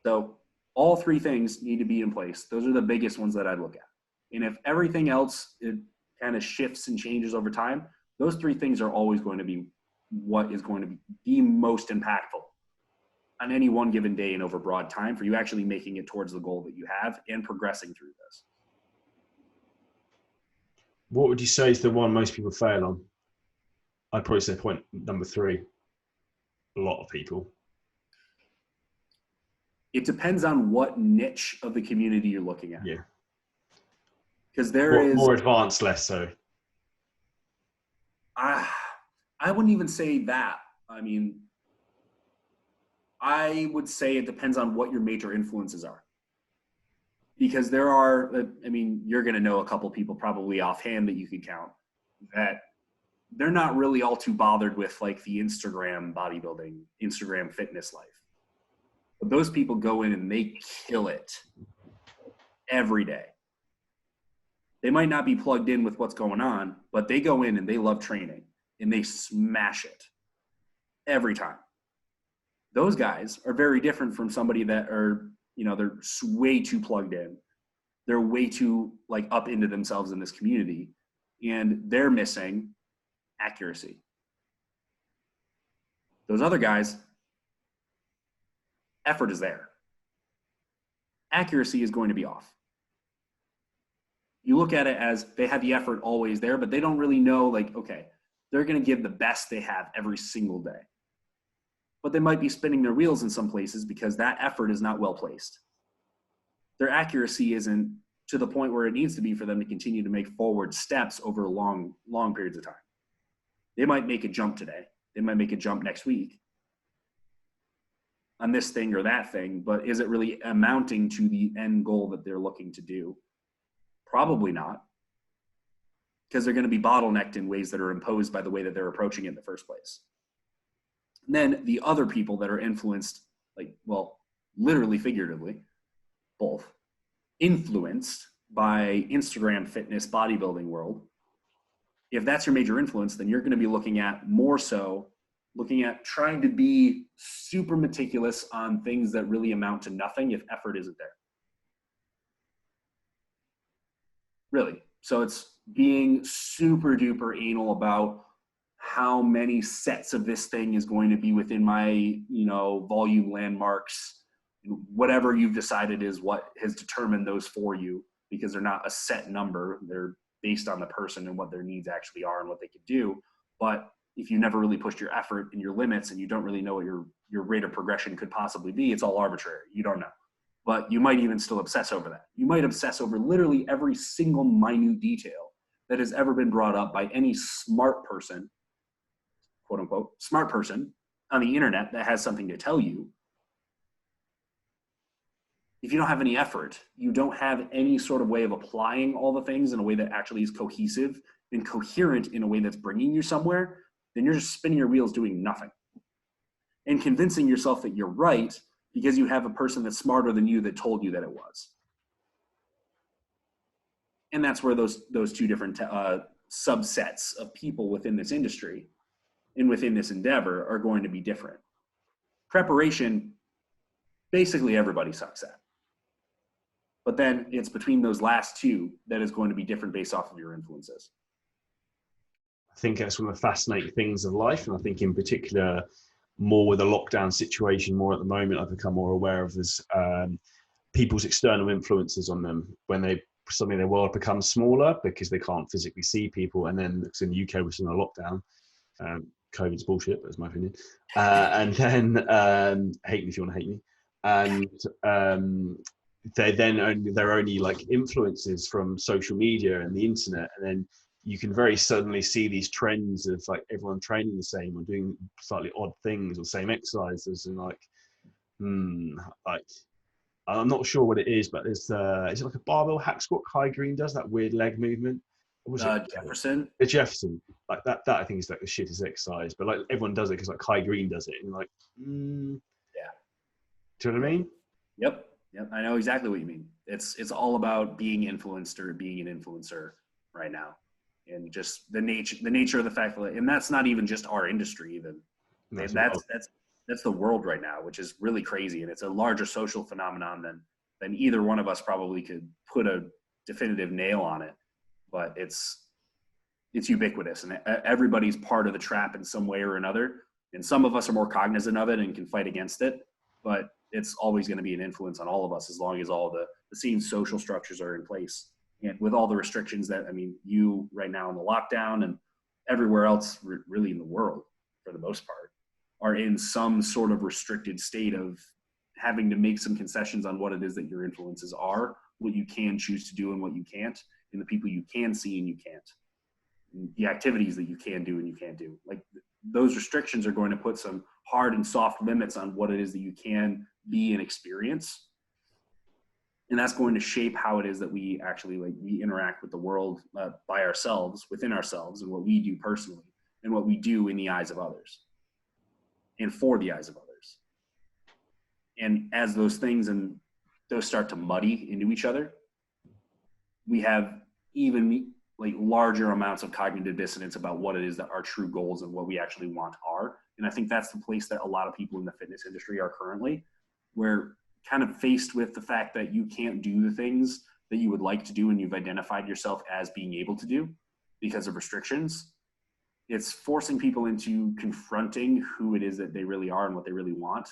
S2: So all three things need to be in place. Those are the biggest ones that I'd look at. And if everything else, it kind of shifts and changes over time, those three things are always going to be what is going to be the most impactful on any one given day and over broad time for you actually making it towards the goal that you have and progressing through this.
S1: What would you say is the one most people fail on? I'd probably say point number 3. A lot of people.
S2: It depends on what niche of the community you're looking at.
S1: Yeah.
S2: Because there is
S1: more advanced, less so.
S2: I wouldn't even say that. I mean, I would say it depends on what your major influences are. Because there are, you're going to know a couple people probably offhand that you could count that they're not really all too bothered with like the Instagram bodybuilding, Instagram fitness life. But those people go in and they kill it every day. They might not be plugged in with what's going on, but they go in and they love training and they smash it every time. Those guys are very different from somebody that are, they're way too plugged in They're way too like up into themselves in this community, and they're missing accuracy. Those other guys, effort is there. Accuracy is going to be off. You look at it as they have the effort always there, but they don't really know, like, okay, they're going to give the best they have every single day. But they might be spinning their wheels in some places because that effort is not well placed. Their accuracy isn't to the point where it needs to be for them to continue to make forward steps over long periods of time. They might make a jump today. They might make a jump next week on this thing or that thing, but is it really amounting to the end goal that they're looking to do? Probably not, because they're going to be bottlenecked in ways that are imposed by the way that they're approaching it in the first place. And then the other people that are influenced, like, well, literally, figuratively, both, influenced by Instagram, fitness, bodybuilding world. If that's your major influence, then you're going to be looking at trying to be super meticulous on things that really amount to nothing if effort isn't there. Really. So it's being super duper anal about how many sets of this thing is going to be within my, volume landmarks, whatever you've decided is what has determined those for you, because they're not a set number. They're based on the person and what their needs actually are and what they could do. But if you never really pushed your effort and your limits and you don't really know what your rate of progression could possibly be, it's all arbitrary. You don't know. But you might even still obsess over that. You might obsess over literally every single minute detail that has ever been brought up by any smart person, quote unquote, smart person on the internet that has something to tell you. If you don't have any effort, you don't have any sort of way of applying all the things in a way that actually is cohesive and coherent in a way that's bringing you somewhere, then you're just spinning your wheels doing nothing. And convincing yourself that you're right because you have a person that's smarter than you that told you that it was. And that's where those two different subsets of people within this industry and within this endeavor are going to be different. Preparation, basically everybody sucks at. But then it's between those last two that is going to be different based off of your influences.
S1: I think that's one of the fascinating things of life. And I think in particular, more with the lockdown situation, more at the moment, I've become more aware of this, people's external influences on them when suddenly their world becomes smaller because they can't physically see people. And then in the UK, we're still in a lockdown. COVID's bullshit, that's my opinion. And then hate me if you want to hate me. And they're only like influences from social media and the internet, and then you can very suddenly see these trends of like everyone training the same or doing slightly odd things or same exercises, and like I'm not sure what it is, but there's is it like a barbell hack squat Kai Green does that weird leg movement?
S2: Jefferson.
S1: The Jefferson, like that I think is like the shittest exercise, but like everyone does it because like Kai Green does it, and like
S2: yeah,
S1: do you know what I mean?
S2: Yep, I know exactly what you mean. It's all about being influenced or being an influencer right now, and just the nature of the fact that, and that's not even just our industry even. That's the world right now, which is really crazy, and it's a larger social phenomenon than either one of us probably could put a definitive nail on it. But it's ubiquitous, and everybody's part of the trap in some way or another. And some of us are more cognizant of it and can fight against it, but it's always going to be an influence on all of us as long as all the same social structures are in place. And with all the restrictions that, you right now in the lockdown and everywhere else really in the world, for the most part, are in some sort of restricted state of having to make some concessions on what it is that your influences are, what you can choose to do and what you can't, and the people you can see and you can't, and the activities that you can do and you can't do. Like, those restrictions are going to put some hard and soft limits on what it is that you can be and experience. And that's going to shape how it is that we actually we interact with the world by ourselves, within ourselves, and what we do personally and what we do in the eyes of others and for the eyes of others. And as those things and those start to muddy into each other, we have even larger amounts of cognitive dissonance about what it is that our true goals and what we actually want are. And I think that's the place that a lot of people in the fitness industry are currently. We're kind of faced with the fact that you can't do the things that you would like to do and you've identified yourself as being able to do because of restrictions, it's forcing people into confronting who it is that they really are and what they really want.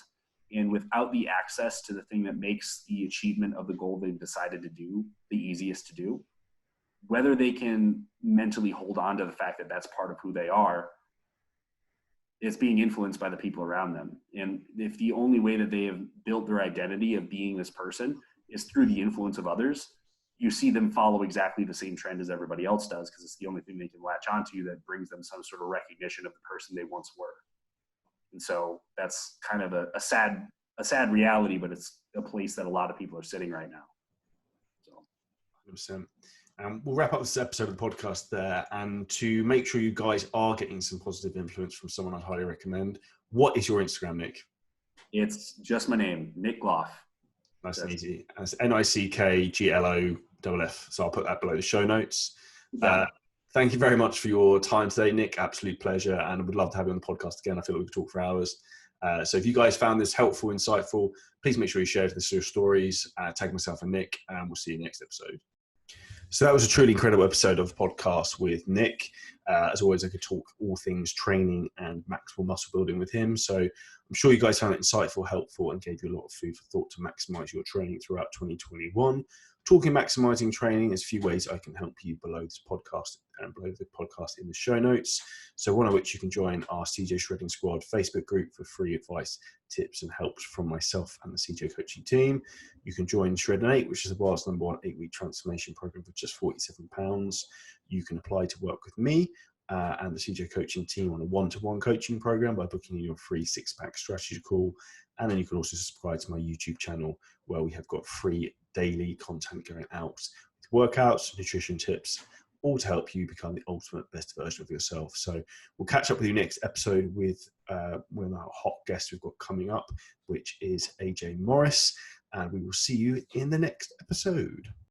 S2: And without the access to the thing that makes the achievement of the goal they've decided to do the easiest to do, whether they can mentally hold on to the fact that that's part of who they are, it's being influenced by the people around them. And if the only way that they have built their identity of being this person is through the influence of others, you see them follow exactly the same trend as everybody else does, because it's the only thing they can latch onto that brings them some sort of recognition of the person they once were. And so that's kind of a sad reality, but it's a place that a lot of people are sitting right now. So
S1: 100%. We'll wrap up this episode of the podcast there. And to make sure you guys are getting some positive influence from someone I'd highly recommend, what is your Instagram, Nick?
S2: It's just my name, Nick Gloff.
S1: Nice and easy. It's NICKGLOFF. So I'll put that below the show notes. Thank you very much for your time today, Nick. Absolute pleasure. And would love to have you on the podcast again. I feel like we could talk for hours. So if you guys found this helpful, insightful, please make sure you share this to your stories. Tag myself and Nick, and we'll see you next episode. So that was a truly incredible episode of the podcast with Nick. As always, I could talk all things training and maximal muscle building with him. So I'm sure you guys found it insightful, helpful, and gave you a lot of food for thought to maximize your training throughout 2021. Talking maximizing training, there's a few ways I can help you below this podcast and below the podcast in the show notes. So one of which you can join our CJ Shredding Squad Facebook group for free advice, tips, and helps from myself and the CJ coaching team. You can join Shred and 8, which is the world's #1 8-week transformation program for just £47. You can apply to work with me and the CJ coaching team on a one-to-one coaching program by booking your free 6-pack strategy call. And then you can also subscribe to my YouTube channel, where we have got free daily content going out with workouts, nutrition tips, all to help you become the ultimate best version of yourself. So we'll catch up with you next episode with one of our hot guests we've got coming up, which is AJ Morris. And we will see you in the next episode.